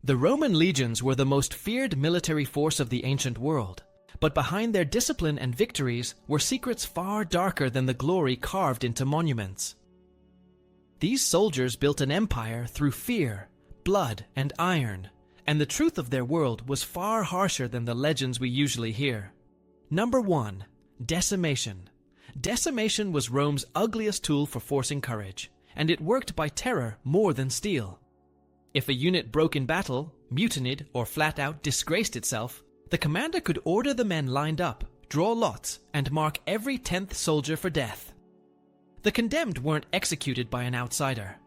The Roman legions were the most feared military force of the ancient world, but behind their discipline and victories were secrets far darker than the glory carved into monuments. These soldiers built an empire through fear, blood, and iron, and the truth of their world was far harsher than the legends we usually hear. Number 1. Decimation. Decimation was Rome's ugliest tool for forcing courage, and it worked by terror more than steel. If a unit broke in battle, mutinied, or flat out disgraced itself, the commander could order the men lined up, draw lots, and mark every 10th soldier for death. The condemned weren't executed by an outsider.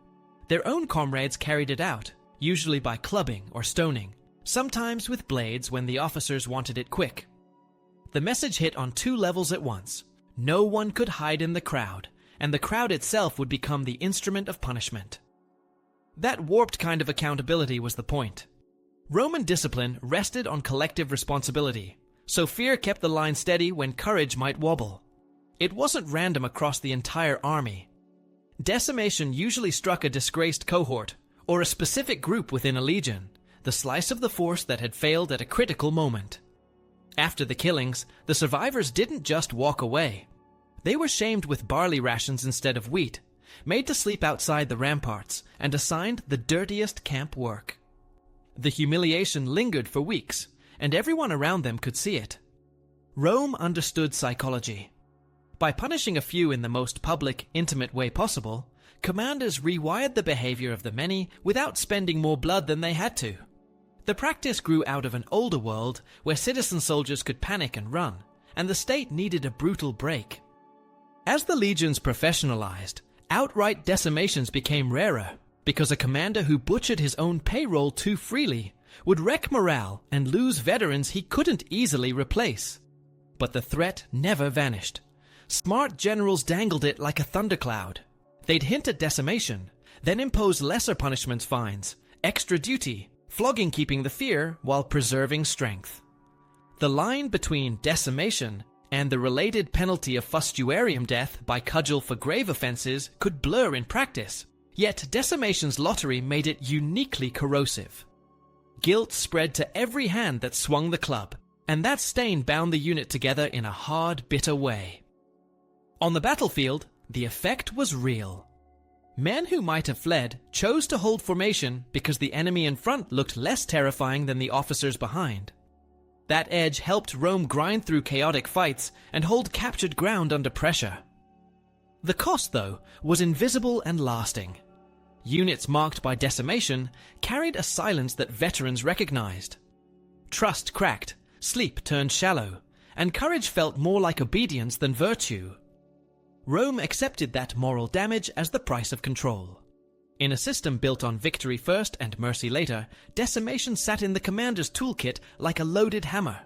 Their own comrades carried it out, usually by clubbing or stoning, sometimes with blades when the officers wanted it quick. The message hit on 2 levels at once. No one could hide in the crowd, and the crowd itself would become the instrument of punishment. That warped kind of accountability was the point. Roman discipline rested on collective responsibility, so fear kept the line steady when courage might wobble. It wasn't random across the entire army. Decimation usually struck a disgraced cohort, or a specific group within a legion, the slice of the force that had failed at a critical moment. After the killings, the survivors didn't just walk away. They were shamed with barley rations instead of wheat, made to sleep outside the ramparts, and assigned the dirtiest camp work. The humiliation lingered for weeks, and everyone around them could see it. Rome understood psychology. By punishing a few in the most public, intimate way possible, commanders rewired the behavior of the many without spending more blood than they had to. The practice grew out of an older world where citizen soldiers could panic and run, and the state needed a brutal break. As the legions professionalized, outright decimations became rarer, because a commander who butchered his own payroll too freely would wreck morale and lose veterans he couldn't easily replace. But the threat never vanished. Smart generals dangled it like a thundercloud. They'd hint at decimation, then impose lesser punishments, fines, extra duty, flogging, keeping the fear while preserving strength. The line between decimation and the related penalty of fustuarium death by cudgel for grave offenses could blur in practice, yet decimation's lottery made it uniquely corrosive. Guilt spread to every hand that swung the club, and that stain bound the unit together in a hard, bitter way. On the battlefield, the effect was real. Men who might have fled chose to hold formation because the enemy in front looked less terrifying than the officers behind. That edge helped Rome grind through chaotic fights and hold captured ground under pressure. The cost, though, was invisible and lasting. Units marked by decimation carried a silence that veterans recognized. Trust cracked, sleep turned shallow, and courage felt more like obedience than virtue. Rome accepted that moral damage as the price of control. In a system built on victory first and mercy later, decimation sat in the commander's toolkit like a loaded hammer.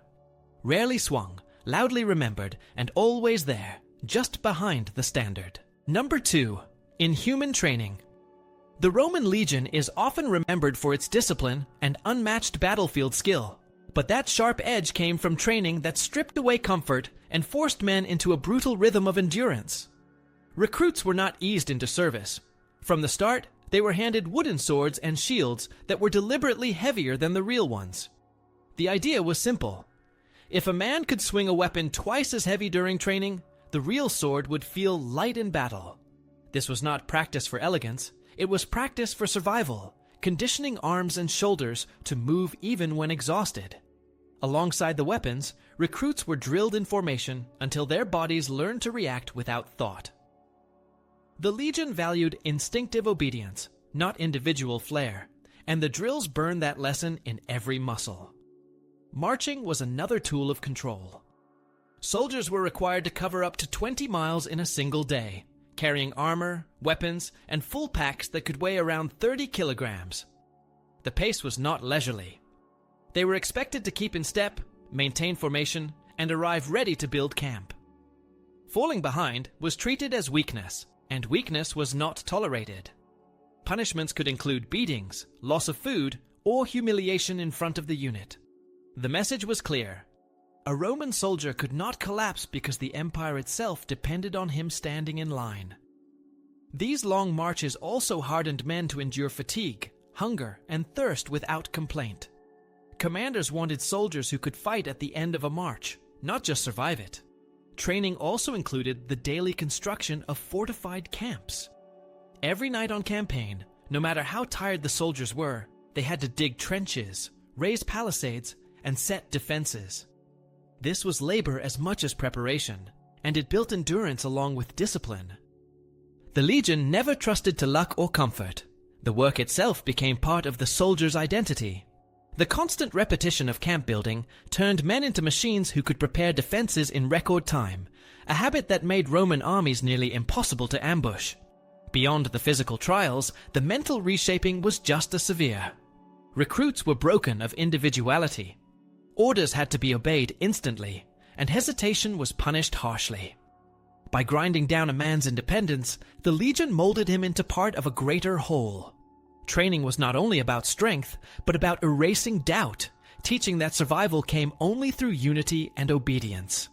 Rarely swung, loudly remembered, and always there, just behind the standard. Number 2. Inhuman training. The Roman legion is often remembered for its discipline and unmatched battlefield skill, but that sharp edge came from training that stripped away comfort and forced men into a brutal rhythm of endurance. Recruits were not eased into service. From the start, they were handed wooden swords and shields that were deliberately heavier than the real ones. The idea was simple. If a man could swing a weapon twice as heavy during training, the real sword would feel light in battle. This was not practice for elegance, it was practice for survival, conditioning arms and shoulders to move even when exhausted. Alongside the weapons, recruits were drilled in formation until their bodies learned to react without thought. The legion valued instinctive obedience, not individual flair, and the drills burned that lesson in every muscle. Marching was another tool of control. Soldiers were required to cover up to 20 miles in a single day, carrying armor, weapons, and full packs that could weigh around 30 kilograms. The pace was not leisurely. They were expected to keep in step, maintain formation, and arrive ready to build camp. Falling behind was treated as weakness, and weakness was not tolerated. Punishments could include beatings, loss of food, or humiliation in front of the unit. The message was clear. A Roman soldier could not collapse because the empire itself depended on him standing in line. These long marches also hardened men to endure fatigue, hunger, and thirst without complaint. Commanders wanted soldiers who could fight at the end of a march, not just survive it. Training also included the daily construction of fortified camps. Every night on campaign, no matter how tired the soldiers were, they had to dig trenches, raise palisades, and set defenses. This was labor as much as preparation, and it built endurance along with discipline. The legion never trusted to luck or comfort. The work itself became part of the soldier's identity. The constant repetition of camp building turned men into machines who could prepare defenses in record time, a habit that made Roman armies nearly impossible to ambush. Beyond the physical trials, the mental reshaping was just as severe. Recruits were broken of individuality. Orders had to be obeyed instantly, and hesitation was punished harshly. By grinding down a man's independence, the legion molded him into part of a greater whole. Training was not only about strength, but about erasing doubt, teaching that survival came only through unity and obedience.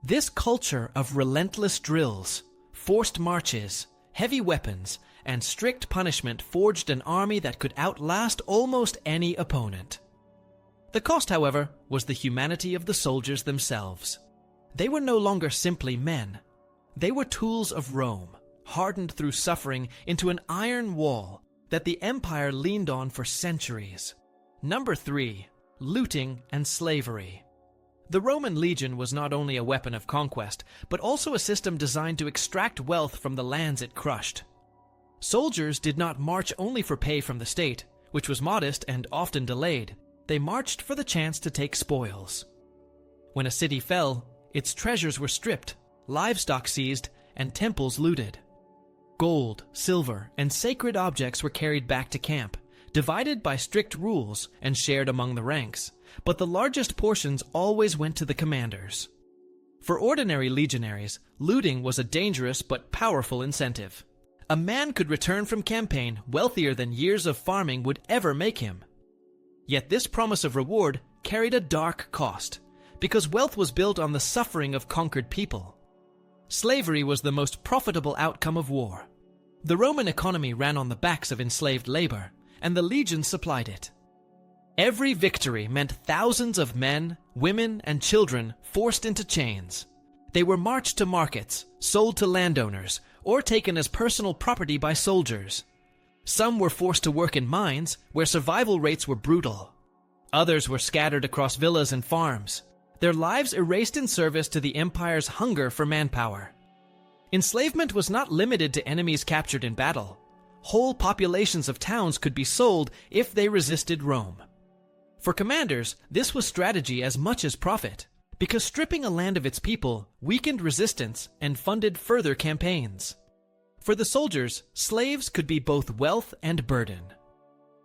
This culture of relentless drills, forced marches, heavy weapons, and strict punishment forged an army that could outlast almost any opponent. The cost, however, was the humanity of the soldiers themselves. They were no longer simply men. They were tools of Rome, hardened through suffering into an iron wall that the empire leaned on for centuries. Number 3. Looting and slavery. The Roman legion was not only a weapon of conquest, but also a system designed to extract wealth from the lands it crushed. Soldiers did not march only for pay from the state, which was modest and often delayed. They marched for the chance to take spoils. When a city fell, its treasures were stripped, livestock seized, and temples looted. Gold, silver, and sacred objects were carried back to camp, divided by strict rules and shared among the ranks, but the largest portions always went to the commanders. For ordinary legionaries, looting was a dangerous but powerful incentive. A man could return from campaign wealthier than years of farming would ever make him. Yet this promise of reward carried a dark cost, because wealth was built on the suffering of conquered people. Slavery was the most profitable outcome of war. The Roman economy ran on the backs of enslaved labor, and the legions supplied it. Every victory meant thousands of men, women, and children forced into chains. They were marched to markets, sold to landowners, or taken as personal property by soldiers. Some were forced to work in mines, where survival rates were brutal. Others were scattered across villas and farms, their lives erased in service to the empire's hunger for manpower. Enslavement was not limited to enemies captured in battle. Whole populations of towns could be sold if they resisted Rome. For commanders, this was strategy as much as profit, because stripping a land of its people weakened resistance and funded further campaigns. For the soldiers, slaves could be both wealth and burden.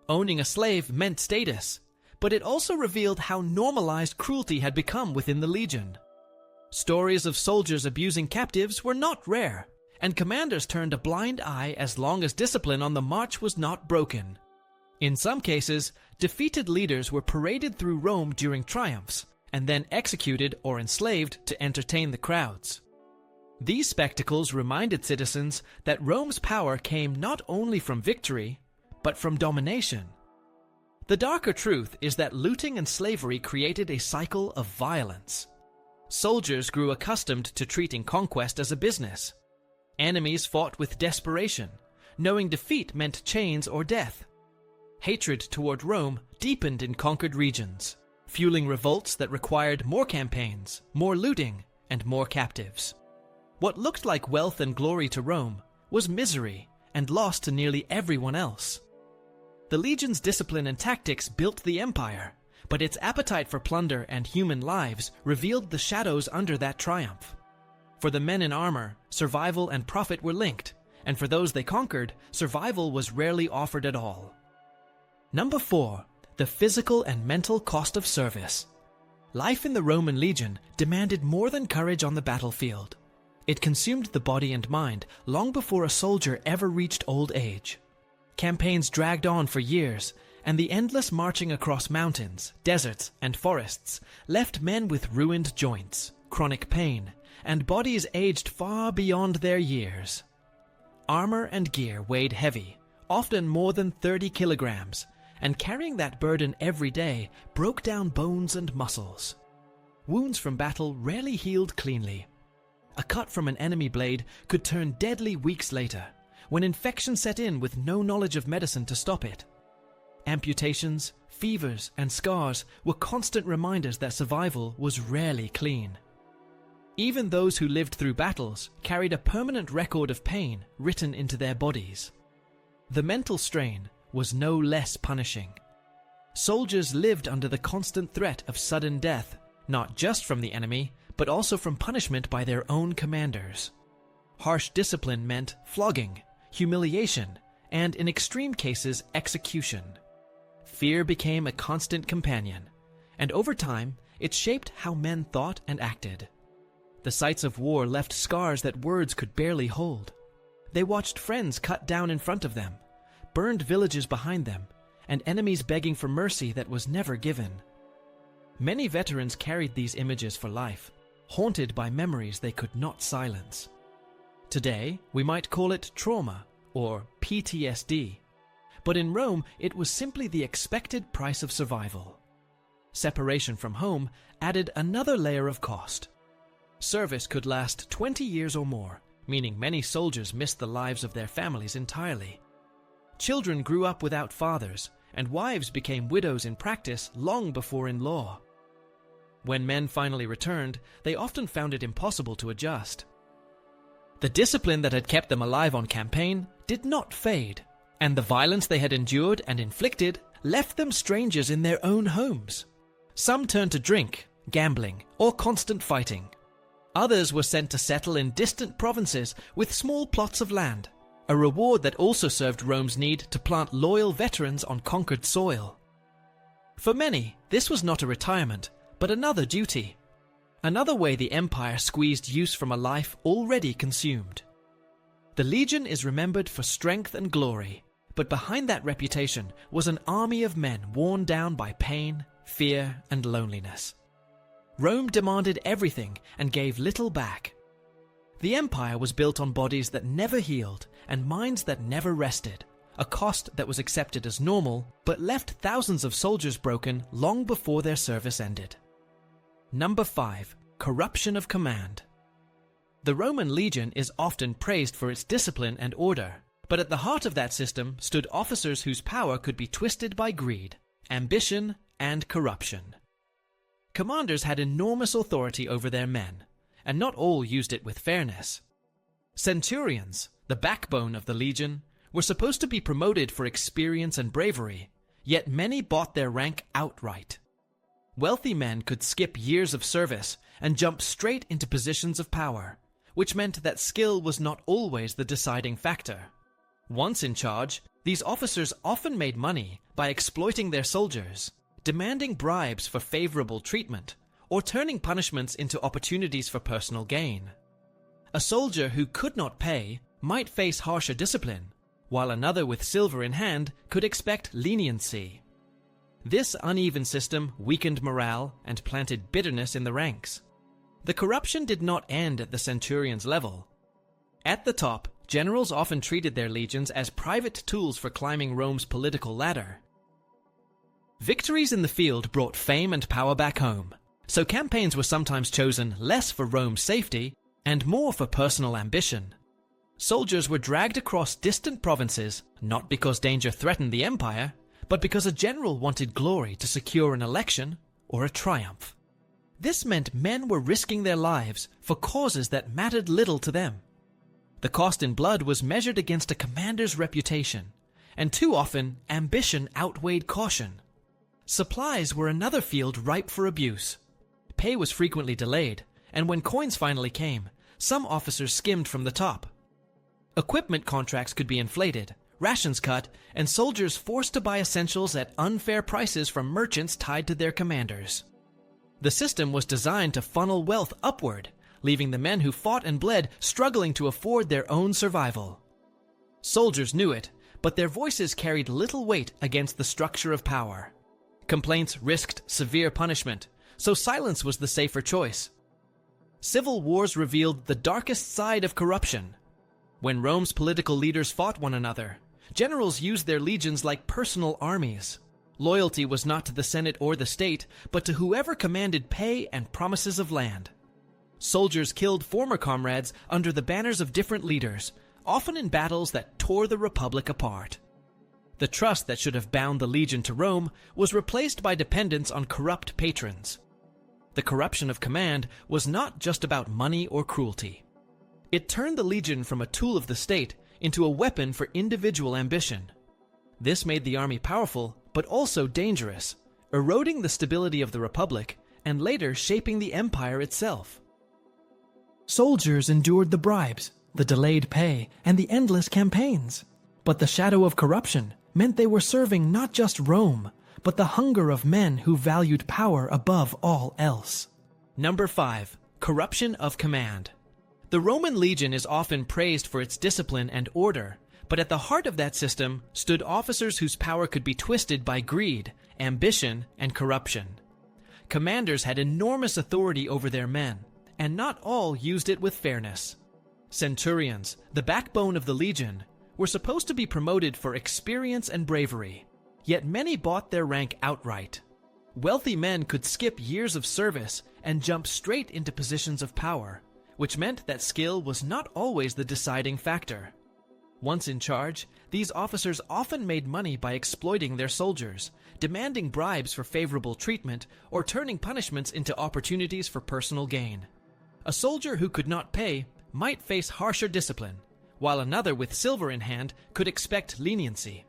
Owning a slave meant status, but it also revealed how normalized cruelty had become within the legion. Stories of soldiers abusing captives were not rare, and commanders turned a blind eye as long as discipline on the march was not broken. In some cases, defeated leaders were paraded through Rome during triumphs, and then executed or enslaved to entertain the crowds. These spectacles reminded citizens that Rome's power came not only from victory, but from domination. The darker truth is that looting and slavery created a cycle of violence. Soldiers grew accustomed to treating conquest as a business. Enemies fought with desperation, knowing defeat meant chains or death. Hatred toward Rome deepened in conquered regions, fueling revolts that required more campaigns, more looting, and more captives. What looked like wealth and glory to Rome was misery and loss to nearly everyone else. The legion's discipline and tactics built the empire, but its appetite for plunder and human lives revealed the shadows under that triumph. For the men in armor, survival and profit were linked, and for those they conquered, survival was rarely offered at all. Number 4. The physical and mental cost of service. Life in the Roman legion demanded more than courage on the battlefield. It consumed the body and mind long before a soldier ever reached old age. Campaigns dragged on for years, and the endless marching across mountains, deserts, and forests left men with ruined joints, chronic pain, and bodies aged far beyond their years. Armor and gear weighed heavy, often more than 30 kilograms, and carrying that burden every day broke down bones and muscles. Wounds from battle rarely healed cleanly. A cut from an enemy blade could turn deadly weeks later, when infection set in with no knowledge of medicine to stop it. Amputations, fevers, and scars were constant reminders that survival was rarely clean. Even those who lived through battles carried a permanent record of pain written into their bodies. The mental strain was no less punishing. Soldiers lived under the constant threat of sudden death, not just from the enemy, but also from punishment by their own commanders. Harsh discipline meant flogging, humiliation, and in extreme cases, execution. Fear became a constant companion, and over time, it shaped how men thought and acted. The sights of war left scars that words could barely hold. They watched friends cut down in front of them, burned villages behind them, and enemies begging for mercy that was never given. Many veterans carried these images for life, haunted by memories they could not silence. Today, we might call it trauma or PTSD, but in Rome it was simply the expected price of survival. Separation from home added another layer of cost. Service could last 20 years or more, meaning many soldiers missed the lives of their families entirely. Children grew up without fathers, and wives became widows in practice long before in law. When men finally returned, they often found it impossible to adjust. The discipline that had kept them alive on campaign did not fade, and the violence they had endured and inflicted left them strangers in their own homes. Some turned to drink, gambling, or constant fighting. Others were sent to settle in distant provinces with small plots of land, a reward that also served Rome's need to plant loyal veterans on conquered soil. For many, this was not a retirement, but another duty. Another way the empire squeezed use from a life already consumed. The legion is remembered for strength and glory, but behind that reputation was an army of men worn down by pain, fear, and loneliness. Rome demanded everything and gave little back. The empire was built on bodies that never healed and minds that never rested, a cost that was accepted as normal but left thousands of soldiers broken long before their service ended. Number 5. Corruption of command. The Roman legion is often praised for its discipline and order, but at the heart of that system stood officers whose power could be twisted by greed, ambition, and corruption. Commanders had enormous authority over their men, and not all used it with fairness. Centurions, the backbone of the legion, were supposed to be promoted for experience and bravery, yet many bought their rank outright. Wealthy men could skip years of service and jump straight into positions of power, which meant that skill was not always the deciding factor. Once in charge, these officers often made money by exploiting their soldiers, demanding bribes for favorable treatment, or turning punishments into opportunities for personal gain. A soldier who could not pay might face harsher discipline, while another with silver in hand could expect leniency. This uneven system weakened morale and planted bitterness in the ranks. The corruption did not end at the centurions' level. At the top, generals often treated their legions as private tools for climbing Rome's political ladder. Victories in the field brought fame and power back home, so campaigns were sometimes chosen less for Rome's safety and more for personal ambition. Soldiers were dragged across distant provinces, not because danger threatened the empire, but because a general wanted glory to secure an election or a triumph. This meant men were risking their lives for causes that mattered little to them. The cost in blood was measured against a commander's reputation, and too often ambition outweighed caution. Supplies were another field ripe for abuse. Pay was frequently delayed, and when coins finally came, some officers skimmed from the top. Equipment contracts could be inflated, rations cut, and soldiers forced to buy essentials at unfair prices from merchants tied to their commanders. The system was designed to funnel wealth upward, leaving the men who fought and bled struggling to afford their own survival. Soldiers knew it, but their voices carried little weight against the structure of power. Complaints risked severe punishment, so silence was the safer choice. Civil wars revealed the darkest side of corruption. When Rome's political leaders fought one another, Generals used their legions like personal armies. Loyalty was not to the Senate or the state, but to whoever commanded pay and promises of land. Soldiers killed former comrades under the banners of different leaders, often in battles that tore the Republic apart. The trust that should have bound the legion to Rome was replaced by dependence on corrupt patrons. The corruption of command was not just about money or cruelty. It turned the legion from a tool of the state into a weapon for individual ambition. This made the army powerful, but also dangerous, eroding the stability of the Republic and later shaping the empire itself. Soldiers endured the bribes, the delayed pay, and the endless campaigns. But the shadow of corruption meant they were serving not just Rome, but the hunger of men who valued power above all else. Number 5. Corruption of command. The Roman legion is often praised for its discipline and order, but at the heart of that system stood officers whose power could be twisted by greed, ambition, and corruption. Commanders had enormous authority over their men, and not all used it with fairness. Centurions, the backbone of the legion, were supposed to be promoted for experience and bravery, yet many bought their rank outright. Wealthy men could skip years of service and jump straight into positions of power, which meant that skill was not always the deciding factor. Once in charge, these officers often made money by exploiting their soldiers, demanding bribes for favorable treatment, or turning punishments into opportunities for personal gain. A soldier who could not pay might face harsher discipline, while another with silver in hand could expect leniency.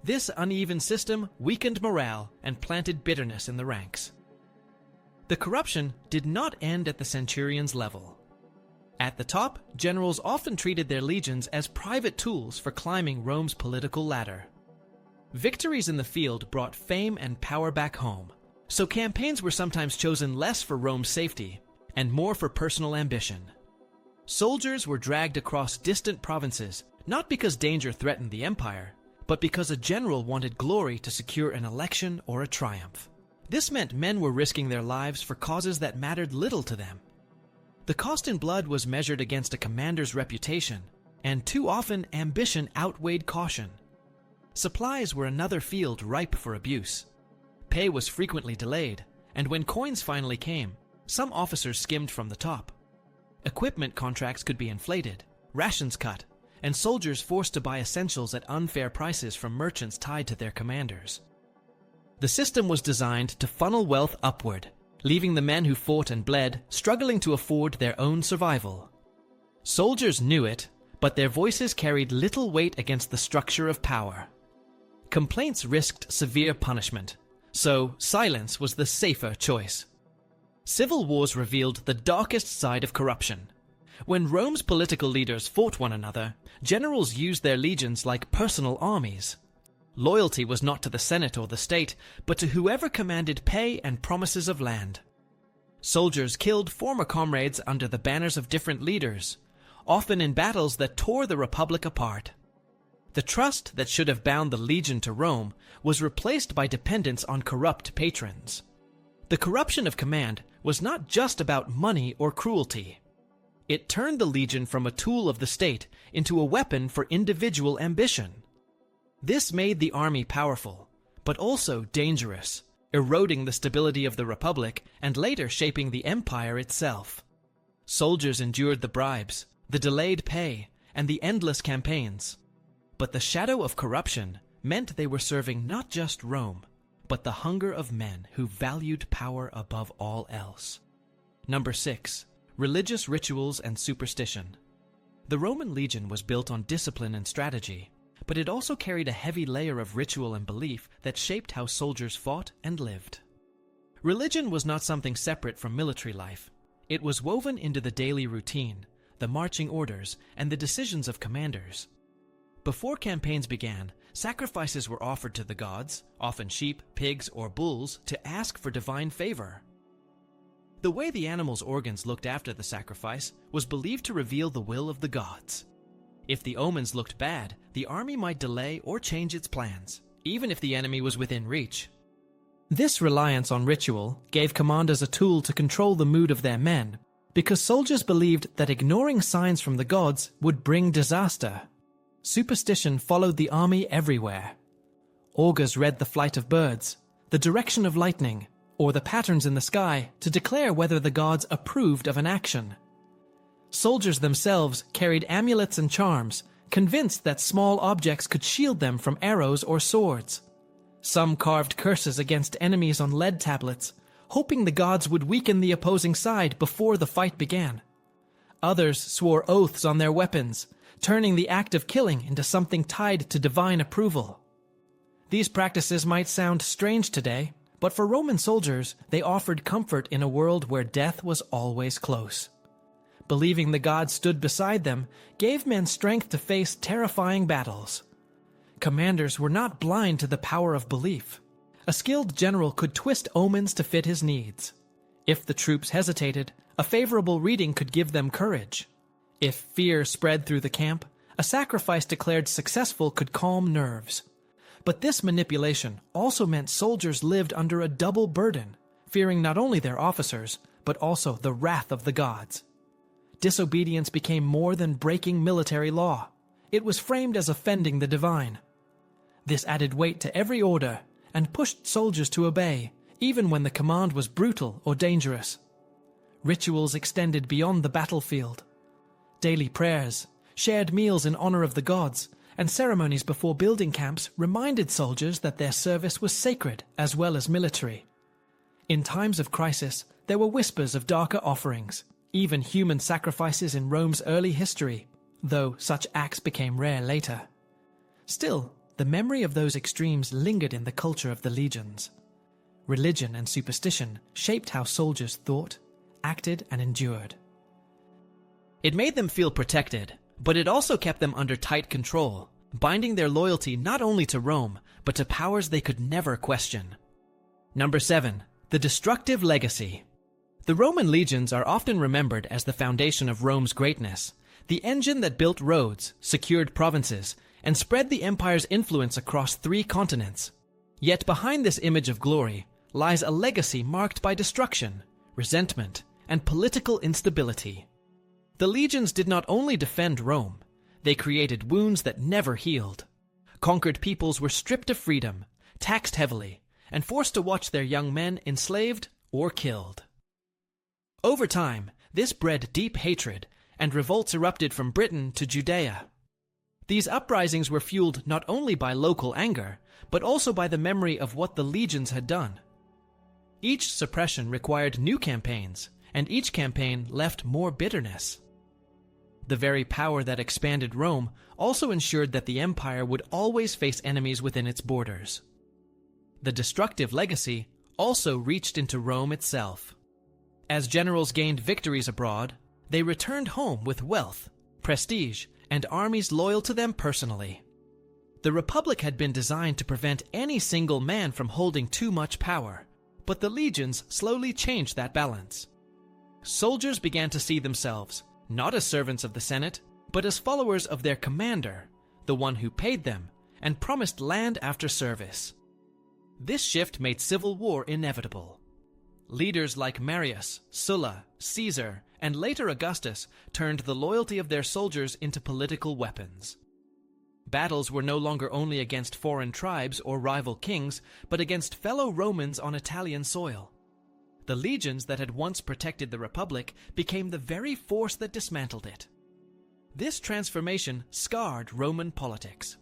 This uneven system weakened morale and planted bitterness in the ranks. The corruption did not end at the centurions' level. At the top, generals often treated their legions as private tools for climbing Rome's political ladder. Victories in the field brought fame and power back home, so campaigns were sometimes chosen less for Rome's safety and more for personal ambition. Soldiers were dragged across distant provinces, not because danger threatened the empire, but because a general wanted glory to secure an election or a triumph. This meant men were risking their lives for causes that mattered little to them. The cost in blood was measured against a commander's reputation, and too often ambition outweighed caution. Supplies were another field ripe for abuse. Pay was frequently delayed, and when coins finally came, some officers skimmed from the top. Equipment contracts could be inflated, rations cut, and soldiers forced to buy essentials at unfair prices from merchants tied to their commanders. The system was designed to funnel wealth upward, leaving the men who fought and bled struggling to afford their own survival. Soldiers knew it, but their voices carried little weight against the structure of power. Complaints risked severe punishment, so silence was the safer choice. Civil wars revealed the darkest side of corruption. When Rome's political leaders fought one another, generals used their legions like personal armies. Loyalty was not to the Senate or the state, but to whoever commanded pay and promises of land. Soldiers killed former comrades under the banners of different leaders, often in battles that tore the Republic apart. The trust that should have bound the legion to Rome was replaced by dependence on corrupt patrons. The corruption of command was not just about money or cruelty. It turned the legion from a tool of the state into a weapon for individual ambition. This made the army powerful, but also dangerous, eroding the stability of the Republic and later shaping the empire itself. Soldiers endured the bribes, the delayed pay, and the endless campaigns. But the shadow of corruption meant they were serving not just Rome, but the hunger of men who valued power above all else. Number 6. Religious rituals and superstition. The Roman legion was built on discipline and strategy, but it also carried a heavy layer of ritual and belief that shaped how soldiers fought and lived. Religion was not something separate from military life. It was woven into the daily routine, the marching orders, and the decisions of commanders. Before campaigns began, sacrifices were offered to the gods, often sheep, pigs, or bulls, to ask for divine favor. The way the animal's organs looked after the sacrifice was believed to reveal the will of the gods. If the omens looked bad, the army might delay or change its plans, even if the enemy was within reach. This reliance on ritual gave commanders a tool to control the mood of their men, because soldiers believed that ignoring signs from the gods would bring disaster. Superstition followed the army everywhere. Augurs read the flight of birds, the direction of lightning, or the patterns in the sky to declare whether the gods approved of an action. Soldiers themselves carried amulets and charms, convinced that small objects could shield them from arrows or swords. Some carved curses against enemies on lead tablets, hoping the gods would weaken the opposing side before the fight began. Others swore oaths on their weapons, turning the act of killing into something tied to divine approval. These practices might sound strange today, but for Roman soldiers, they offered comfort in a world where death was always close. Believing the gods stood beside them gave men strength to face terrifying battles. Commanders were not blind to the power of belief. A skilled general could twist omens to fit his needs. If the troops hesitated, a favorable reading could give them courage. If fear spread through the camp, a sacrifice declared successful could calm nerves. But this manipulation also meant soldiers lived under a double burden, fearing not only their officers, but also the wrath of the gods. Disobedience became more than breaking military law. It was framed as offending the divine. This added weight to every order and pushed soldiers to obey, even when the command was brutal or dangerous. Rituals extended beyond the battlefield. Daily prayers, shared meals in honor of the gods, and ceremonies before building camps reminded soldiers that their service was sacred as well as military. In times of crisis, there were whispers of darker offerings, even human sacrifices in Rome's early history, though such acts became rare later. Still, the memory of those extremes lingered in the culture of the legions. Religion and superstition shaped how soldiers thought, acted, and endured. It made them feel protected, but it also kept them under tight control, binding their loyalty not only to Rome, but to powers they could never question. Number 7. The destructive legacy. The Roman legions are often remembered as the foundation of Rome's greatness, the engine that built roads, secured provinces, and spread the empire's influence across 3 continents. Yet behind this image of glory lies a legacy marked by destruction, resentment, and political instability. The legions did not only defend Rome, they created wounds that never healed. Conquered peoples were stripped of freedom, taxed heavily, and forced to watch their young men enslaved or killed. Over time, this bred deep hatred, and revolts erupted from Britain to Judea. These uprisings were fueled not only by local anger, but also by the memory of what the legions had done. Each suppression required new campaigns, and each campaign left more bitterness. The very power that expanded Rome also ensured that the empire would always face enemies within its borders. The destructive legacy also reached into Rome itself. As generals gained victories abroad, they returned home with wealth, prestige, and armies loyal to them personally. The Republic had been designed to prevent any single man from holding too much power, but the legions slowly changed that balance. Soldiers began to see themselves, not as servants of the Senate, but as followers of their commander, the one who paid them and promised land after service. This shift made civil war inevitable. Leaders like Marius, Sulla, Caesar, and later Augustus turned the loyalty of their soldiers into political weapons. Battles were no longer only against foreign tribes or rival kings, but against fellow Romans on Italian soil. The legions that had once protected the Republic became the very force that dismantled it. This transformation scarred Roman politics.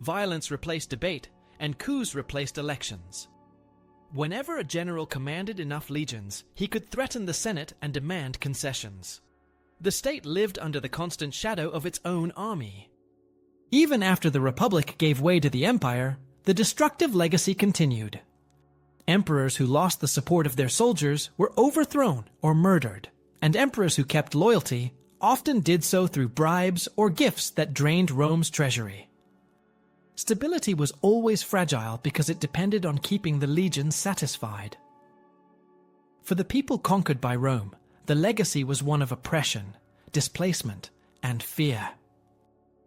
Violence replaced debate, and coups replaced elections. Whenever a general commanded enough legions, he could threaten the Senate and demand concessions. The state lived under the constant shadow of its own army. Even after the Republic gave way to the Empire, the destructive legacy continued. Emperors who lost the support of their soldiers were overthrown or murdered, and emperors who kept loyalty often did so through bribes or gifts that drained Rome's treasury. Stability was always fragile because it depended on keeping the legions satisfied. For the people conquered by Rome, the legacy was one of oppression, displacement, and fear.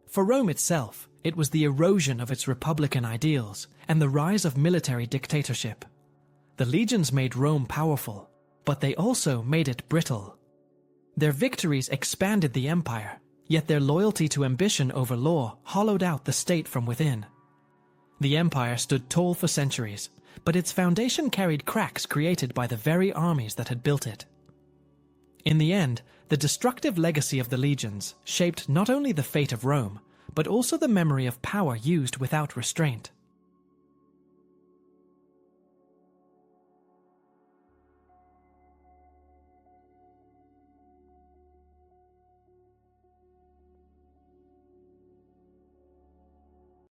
For Rome itself, it was the erosion of its republican ideals and the rise of military dictatorship. The legions made Rome powerful, but they also made it brittle. Their victories expanded the empire, Yet their loyalty to ambition over law hollowed out the state from within. The empire stood tall for centuries, but its foundation carried cracks created by the very armies that had built it. In the end, the destructive legacy of the legions shaped not only the fate of Rome, but also the memory of power used without restraint.